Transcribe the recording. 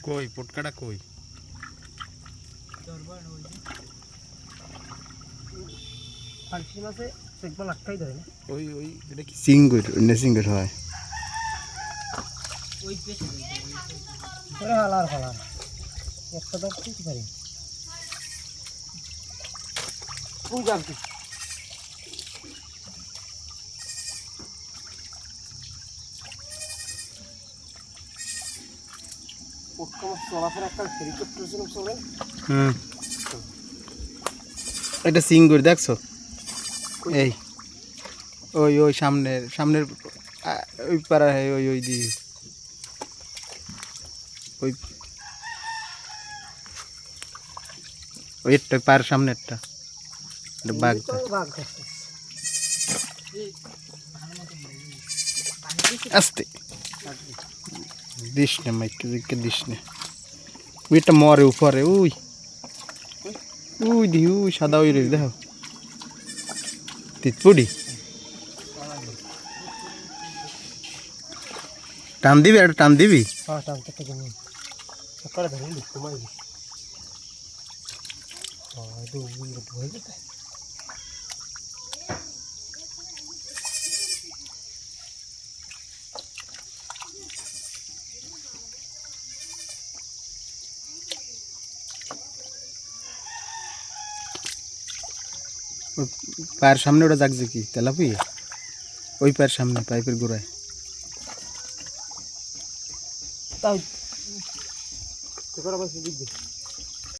কই পটকাটা কই? ওই ওই এটা কি সিঙ্গুর না সিঙ্গুর হয়? একটা দাম কি পারি এটা সিঙ্গুর দেখছো? এই ওই ওই সামনের সামনের ওই পাড়া ওই ওই দি ওই ওইটা পার সামনেরটা বাঘ আস্তে দিস না মাইকে দিকে দিস না ওইটা মরে উপরে ওই ওই দি ওই সাদা ওই রে দেখো তিতপুরি টান দিবি একটা টান দিবি পায়ের সামনে ওটা জাগছে কি তেলাপি ওই পায়ের সামনে পাইপের গোড়ায় তাই